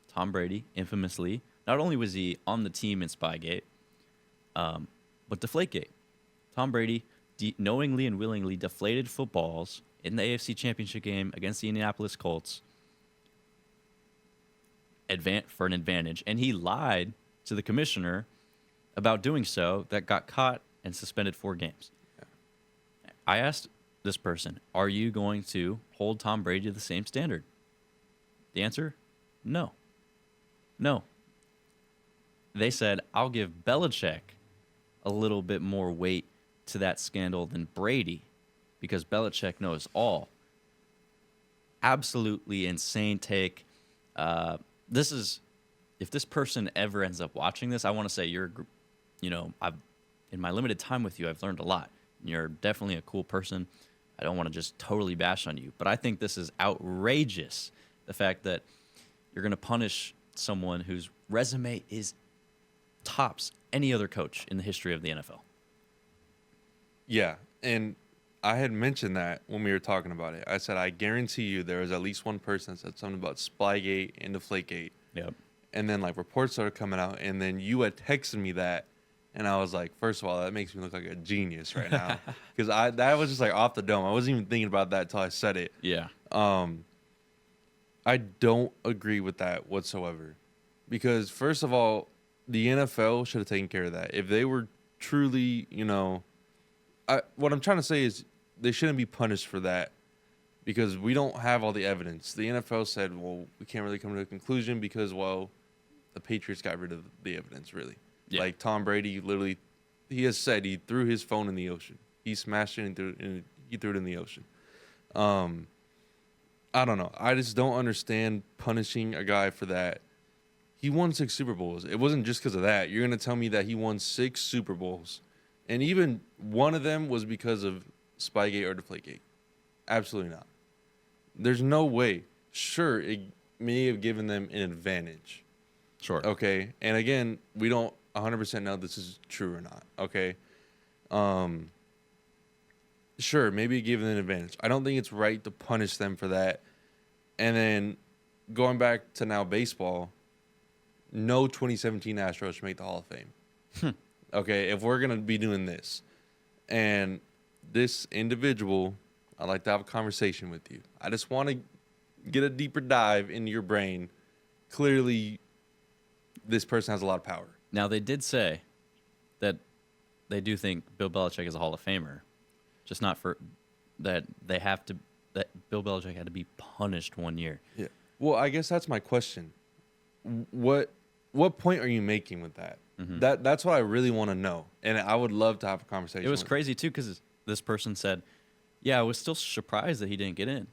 Tom Brady, infamously, not only was he on the team in Spygate, but Deflategate. Tom Brady knowingly and willingly deflated footballs in the AFC Championship game against the Indianapolis Colts for an advantage. And he lied to the commissioner about doing so, that got caught and suspended 4 games. Yeah. I asked this person, are you going to hold Tom Brady to the same standard? The answer, no. No. They said, I'll give Belichick a little bit more weight to that scandal than Brady because Belichick knows all. Absolutely insane take. If this person ever ends up watching this, I want to say in my limited time with you, I've learned a lot. You're definitely a cool person. I don't want to just totally bash on you, but I think this is outrageous. The fact that you're going to punish someone whose resume tops any other coach in the history of the NFL. Yeah, and I had mentioned that when we were talking about it. I said, I guarantee you there was at least one person that said something about Spygate and Deflategate. Yep. And then, like, reports started coming out, and then you had texted me that, and I was like, first of all, that makes me look like a genius right now. Because that was just, like, off the dome. I wasn't even thinking about that until I said it. Yeah. I don't agree with that whatsoever. Because, first of all, the NFL should have taken care of that. If they were truly, what I'm trying to say is they shouldn't be punished for that because we don't have all the evidence. The NFL said, well, we can't really come to a conclusion because, well, the Patriots got rid of the evidence, really. Yeah. Like Tom Brady, literally, he has said he threw his phone in the ocean. He smashed it and he threw it in the ocean. I don't know. I just don't understand punishing a guy for that. He won 6 Super Bowls. It wasn't just because of that. You're going to tell me that he won 6 Super Bowls. And even one of them was because of Spygate or Deflategate. Absolutely not. There's no way. Sure, it may have given them an advantage. Sure. Okay. And again, we don't 100% know this is true or not. Okay. Sure, maybe it gave them an advantage. I don't think it's right to punish them for that. And then going back to now baseball, no 2017 Astros should make the Hall of Fame. Okay, if we're going to be doing this. And this individual, I'd like to have a conversation with you. I just want to get a deeper dive into your brain. Clearly, this person has a lot of power. Now, they did say that they do think Bill Belichick is a Hall of Famer, just not for that they have to, that Bill Belichick had to be punished 1 year. Yeah. Well, I guess that's my question. What point are you making with that? Mm-hmm. That's what I really want to know, and I would love to have a conversation. It was crazy too because this person said, "Yeah, I was still surprised that he didn't get in."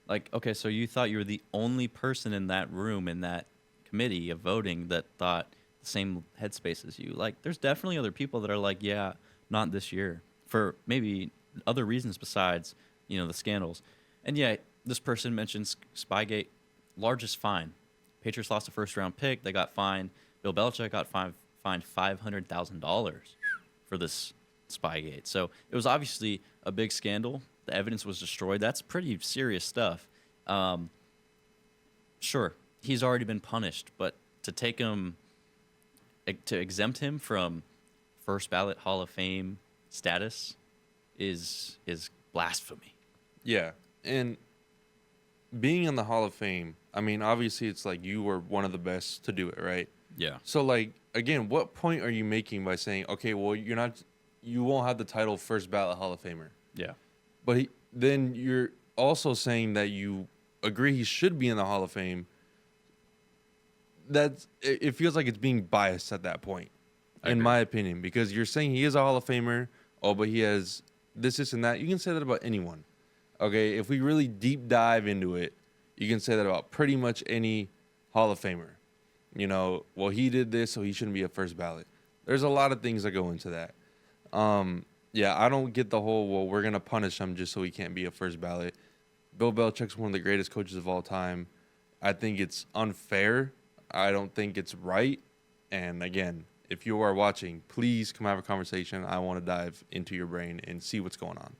Like, okay, so you thought you were the only person in that room in that committee of voting that thought the same headspace as you. Like, there's definitely other people that are like, "Yeah, not this year," for maybe other reasons besides, the scandals. And yeah, this person mentions Spygate, largest fine. Patriots lost a first-round pick. They got fined. Bill Belichick got fined $500,000 for this Spygate. So it was obviously a big scandal. The evidence was destroyed. That's pretty serious stuff. Sure, he's already been punished, but to exempt him from first ballot Hall of Fame status is blasphemy. Yeah, and being in the Hall of Fame, I mean, obviously it's like you were one of the best to do it, right? Yeah. So, like, again, what point are you making by saying, okay, well, you won't have the title first ballot Hall of Famer? Yeah. But then you're also saying that you agree he should be in the Hall of Fame. It feels like it's being biased at that point, in my opinion, because you're saying he is a Hall of Famer. Oh, but he has this, and that. You can say that about anyone. Okay, if we really deep dive into it, you can say that about pretty much any Hall of Famer. Well, he did this, so he shouldn't be a first ballot. There's a lot of things that go into that. Yeah, I don't get the whole, well, we're going to punish him just so he can't be a first ballot. Bill Belichick's one of the greatest coaches of all time. I think it's unfair. I don't think it's right. And again, if you are watching, please come have a conversation. I want to dive into your brain and see what's going on.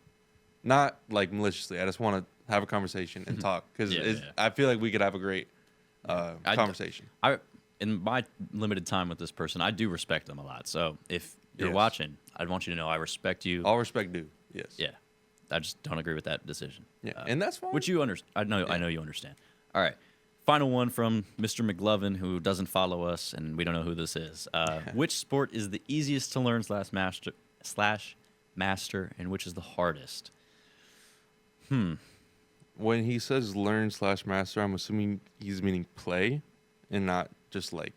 Not like maliciously. I just want to have a conversation and talk because I feel like we could have a great conversation. In my limited time with this person, I do respect them a lot. So if you're watching, I want you to know I respect you. All respect due. Yes. Yeah. I just don't agree with that decision. Yeah, and that's fine. Which you understand. I know you understand. All right. Final one from Mr. McLovin, who doesn't follow us, and we don't know who this is. Which sport is the easiest to learn /master, and which is the hardest? When he says learn/master, I'm assuming he's meaning play and not just like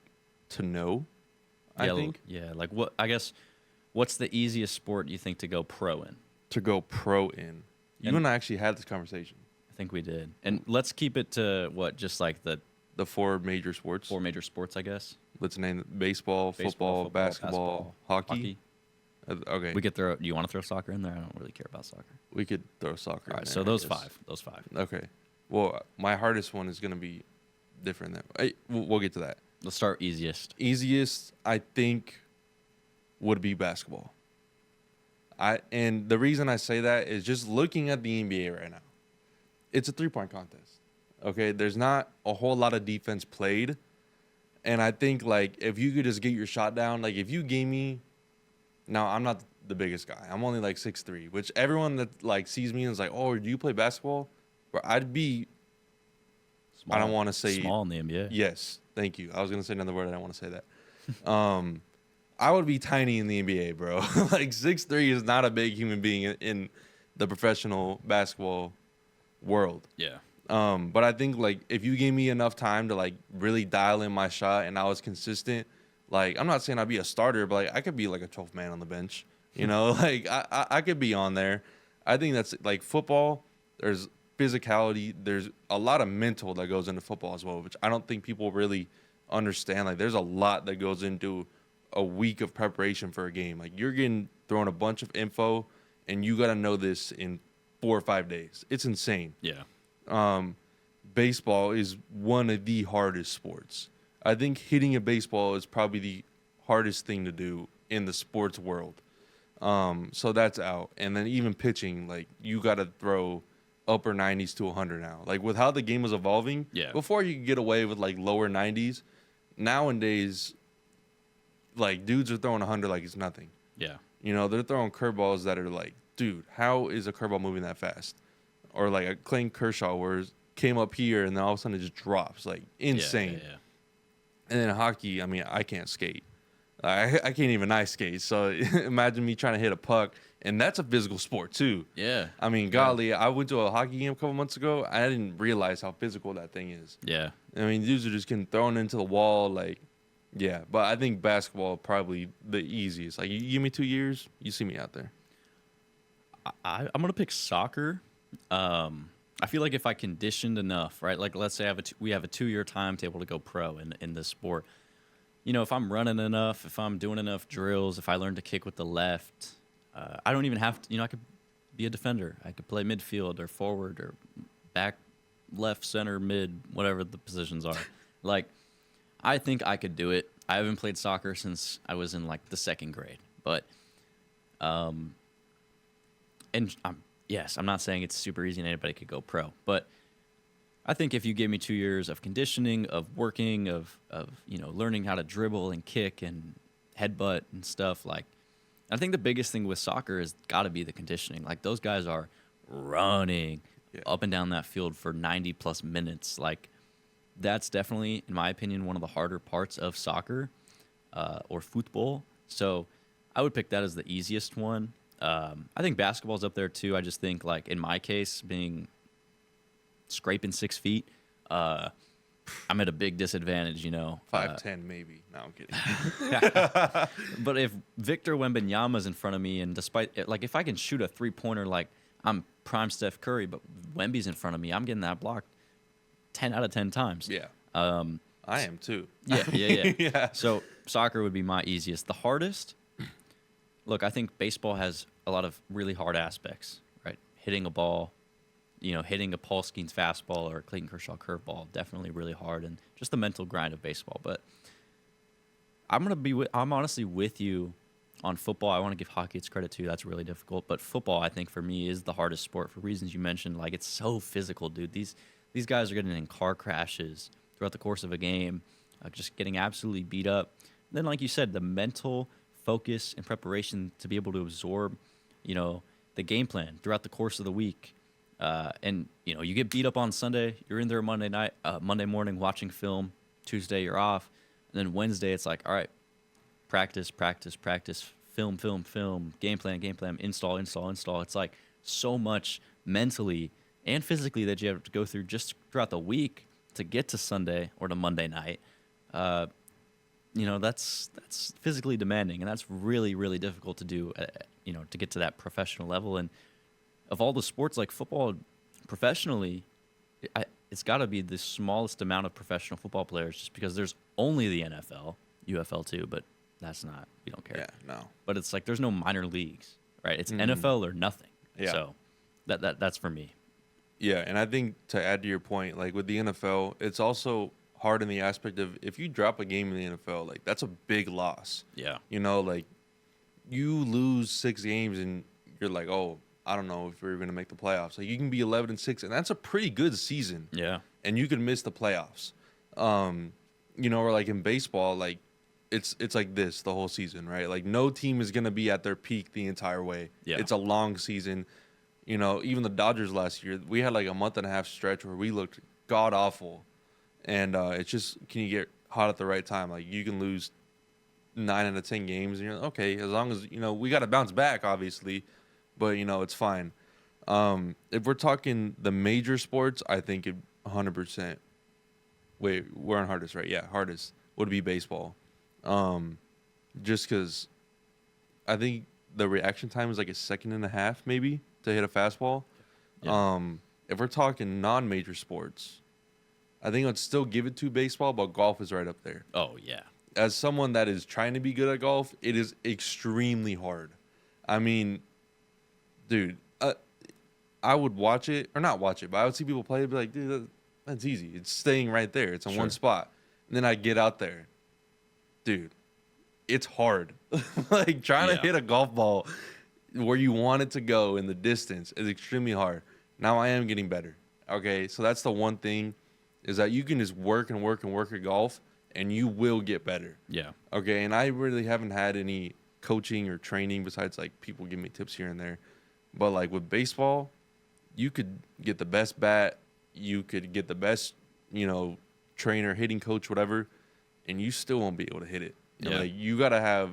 to know. I think. Yeah. Like what? I guess. What's the easiest sport you think to go pro in? To go pro in. You and I actually had this conversation. I think we did. And let's keep it to what? Just like the four major sports. 4 major sports, I guess. Let's name it baseball, football, basketball, hockey. Okay. We could throw. Do you want to throw soccer in there? I don't really care about soccer. We could throw soccer. All right. In there, So those 5. Those 5. Okay. Well, my hardest one is gonna be different than. We'll get to that. Let's start easiest. Easiest, I think, would be basketball. And the reason I say that is just looking at the NBA right now. It's a 3-point contest. Okay, there's not a whole lot of defense played, and I think like if you could just get your shot down, like if you gave me. Now I'm not the biggest guy. I'm only like 6'3", which everyone that like sees me and is like, "Oh, do you play basketball?" But I'd be. Small, I don't want to say small in the NBA. Yes, thank you. I was gonna say another word. I don't want to say that. I would be tiny in the NBA, bro. Like 6'3" is not a big human being in the professional basketball world. Yeah. But I think like if you gave me enough time to like really dial in my shot and I was consistent, like I'm not saying I'd be a starter, but like I could be like a 12th man on the bench. Like I could be on there. I think that's like football. There's physicality. There's a lot of mental that goes into football as well, which I don't think people really understand. Like there's a lot that goes into a week of preparation for a game. Like you're getting thrown a bunch of info and you got to know this in 4 or 5 days. It's insane. Yeah. Baseball is one of the hardest sports. I think hitting a baseball is probably the hardest thing to do in the sports world. So that's out. And then even pitching, like, you got to throw upper 90s to 100 now. Like, with how the game was evolving, before you could get away with, like, lower 90s, nowadays, like, dudes are throwing 100 like it's nothing. Yeah. You know, they're throwing curveballs that are like, dude, how is a curveball moving that fast? Or like a Clayton Kershaw where it came up here and then all of a sudden it just drops. Like, insane. Yeah. And then hockey, I mean, I can't skate. I can't even ice skate. So imagine me trying to hit a puck. And that's a physical sport, too. Yeah. I mean, golly, I went to a hockey game a couple months ago. I didn't realize how physical that thing is. Yeah. I mean, dudes are just getting thrown into the wall. Like, yeah. But I think basketball probably the easiest. Like, you give me 2 years, you see me out there. I'm going to pick soccer. I feel like if I conditioned enough, right? Like, let's say we have a 2-year timetable to go pro in this sport. You know, if I'm running enough, if I'm doing enough drills, if I learn to kick with the left, I don't even have to, I could be a defender. I could play midfield or forward or back, left, center, mid, whatever the positions are. Like, I think I could do it. I haven't played soccer since I was in, like, the 2nd grade. But, yes, I'm not saying it's super easy and anybody could go pro. But I think if you gave me 2 years of conditioning, of working, of learning how to dribble and kick and headbutt and stuff, like, I think the biggest thing with soccer has got to be the conditioning. Like, those guys are running up and down that field for 90-plus minutes. Like, that's definitely, in my opinion, one of the harder parts of soccer or football. So I would pick that as the easiest one. I think basketball's up there, too. I just think, like, in my case, being scraping 6 feet, I'm at a big disadvantage, 5'10", maybe. No, I'm kidding. But if Victor Wembanyama's in front of me, and despite it, like, if I can shoot a 3-pointer, like, I'm prime Steph Curry, but Wemby's in front of me, I'm getting that blocked 10 out of 10 times. Yeah. I am too. Yeah. Yeah. So soccer would be my easiest. The hardest, look, I think baseball has a lot of really hard aspects, right? Hitting a ball, hitting a Paul Skeens fastball or a Clayton Kershaw curveball, definitely really hard, and just the mental grind of baseball. But I'm honestly with you on football. I want to give hockey its credit too. That's really difficult. But football, I think, for me, is the hardest sport for reasons you mentioned. Like, it's so physical, dude. These guys are getting in car crashes throughout the course of a game, just getting absolutely beat up. Then, like you said, the mental focus and preparation to be able to absorb, the game plan throughout the course of the week. And you get beat up on Sunday. You're in there Monday morning watching film. Tuesday, you're off. And then Wednesday, it's like, all right, practice, film, game plan, install. It's like so much mentally and physically that you have to go through just throughout the week to get to Sunday or to Monday night. That's physically demanding, and that's really, really difficult to do, to get to that professional level. And of all the sports, like football, professionally, it's got to be the smallest amount of professional football players, just because there's only the NFL, UFL too, but that's not, we don't care. Yeah, no. But it's like there's no minor leagues, right? It's NFL or nothing. Yeah. So that's for me. Yeah, and I think to add to your point, like with the NFL, it's also hard in the aspect of if you drop a game in the NFL, like that's a big loss. Yeah. Like you lose 6 games and you're like, oh, I don't know if we're going to make the playoffs. Like you can be 11-6, and that's a pretty good season. Yeah. And you could miss the playoffs. Or like in baseball, like it's like this the whole season, right? Like no team is going to be at their peak the entire way. Yeah. It's a long season. Even the Dodgers last year, we had like a month and a half stretch where we looked god awful. And it's just, can you get hot at the right time? Like you can lose 9 out of 10 games, and you're like, okay, as long as, we got to bounce back, obviously, but, it's fine. If we're talking the major sports, I think 100%. Wait, we're on hardest, right? Yeah, hardest would be baseball. Just because I think the reaction time is like a 1.5 seconds, maybe, to hit a fastball. Yeah. If we're talking non-major sports, I think I'd still give it to baseball, but golf is right up there. Oh, yeah. As someone that is trying to be good at golf, it is extremely hard. I mean, dude, I would watch it, or not watch it, but I would see people play it, be like, dude, that's easy. It's staying right there. It's in one spot. And then I get out there. Dude, it's hard. Like, trying to hit a golf ball where you want it to go in the distance is extremely hard. Now I am getting better. Okay, so that's the one thing, is that you can just work and work and work at golf, and you will get better. Yeah. Okay, and I really haven't had any coaching or training besides, like, people give me tips here and there. But, like, with baseball, you could get the best bat, you could get the best, trainer, hitting coach, whatever, and you still won't be able to hit it. Yeah. Like, you got to have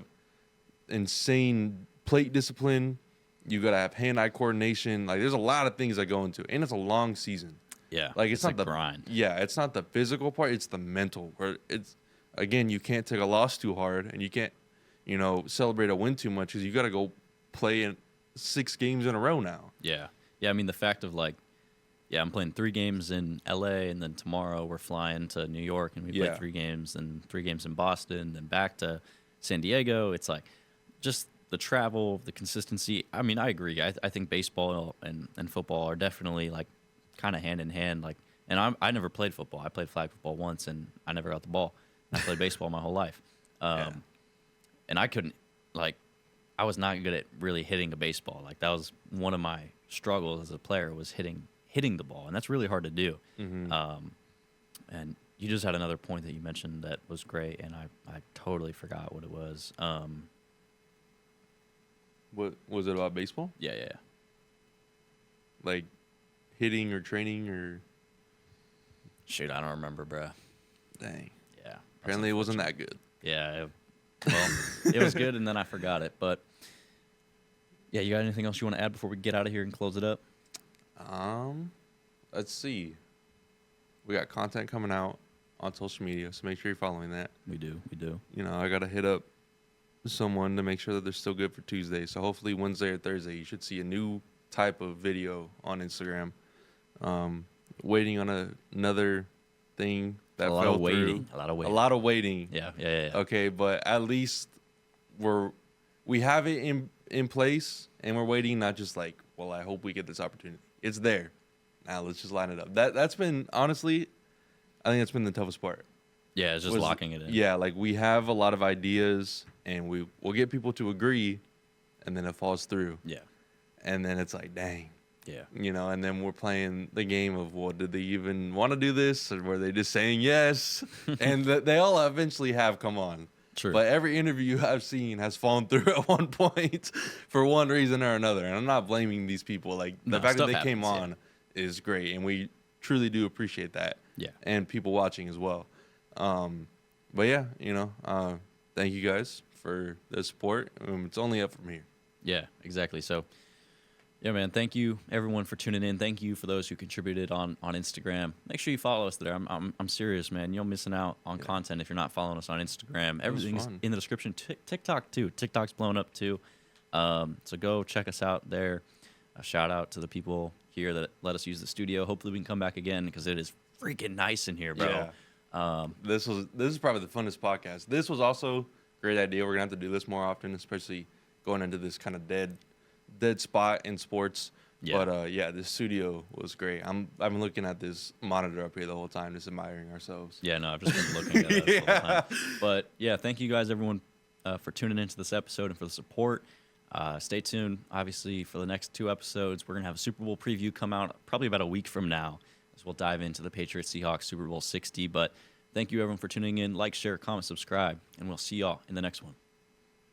insane plate discipline. You got to have hand-eye coordination. Like, there's a lot of things that go into it, and it's a long season. Yeah. Like, it's not a the grind. Yeah, it's not the physical part, it's the mental. Where it's, again, you can't take a loss too hard, and you can't, celebrate a win too much, because you got to go play in 6 games in a row now. Yeah. Yeah, I mean, the fact of, like, I'm playing 3 games in L.A., and then tomorrow we're flying to New York, and we play 3 games, and 3 games in Boston, then back to San Diego. It's like just the travel, the consistency. I mean, I agree. I think baseball and football are definitely, like, kind of hand in hand. Like, and I never played football. I played flag football once, and I never got the ball. I played baseball my whole life. And I couldn't, like, I was not good at really hitting a baseball. Like, that was one of my struggles as a player, was hitting the ball, and that's really hard to do. Mm-hmm. And you just had another point that you mentioned that was great, and I totally forgot what it was. What was it about baseball? Yeah. Like, hitting or training or? Shoot, I don't remember, bro. Dang. Yeah. Apparently it wasn't that good. Yeah. It was good, and then I forgot it. But yeah, you got anything else you want to add before we get out of here and close it up? Let's see. We got content coming out on social media, so make sure you're following that. We do. I got to hit up someone to make sure that they're still good for Tuesday. So hopefully Wednesday or Thursday, you should see a new type of video on Instagram. Waiting on another thing that fell through. A lot of waiting. A lot of waiting. Yeah. Okay, but at least we have it in place, and we're waiting, not just like, well, I hope we get this opportunity. It's there. Now let's just line it up. That's been, honestly, I think that's been the toughest part. Yeah, it's just locking it in. Yeah, like, we have a lot of ideas, and we'll get people to agree, and then it falls through. Yeah. And then it's like, dang. Yeah. And then we're playing the game of, well, did they even want to do this? Or were they just saying yes? And they all eventually have come on. True. But every interview I've seen has fallen through at one point for one reason or another. And I'm not blaming these people. Like, the fact that they came on is great. And we truly do appreciate that. Yeah. And people watching as well. But yeah, thank you guys for the support. It's only up from here. Yeah, exactly. So, yeah, man, thank you, everyone, for tuning in. Thank you for those who contributed on Instagram. Make sure you follow us there. I'm serious, man. You're missing out on content if you're not following us on Instagram. Everything's in the description. TikTok, too. TikTok's blown up, too. So go check us out there. A shout out to the people here that let us use the studio. Hopefully we can come back again, because it is freaking nice in here, bro. Yeah. This is probably the funnest podcast. This was also a great idea. We're going to have to do this more often, especially going into this kind of dead spot in sports. Yeah. But this studio was great. I've been looking at this monitor up here the whole time, just admiring ourselves. Yeah, no, I've just been looking at it the whole time. But yeah, thank you guys, everyone, for tuning into this episode and for the support. Stay tuned, obviously, for the next 2 episodes. We're gonna have a Super Bowl preview come out probably about a week from now, as we'll dive into the Patriots Seahawks Super Bowl 60. But thank you, everyone, for tuning in. Like, share, comment, subscribe, and we'll see y'all in the next one.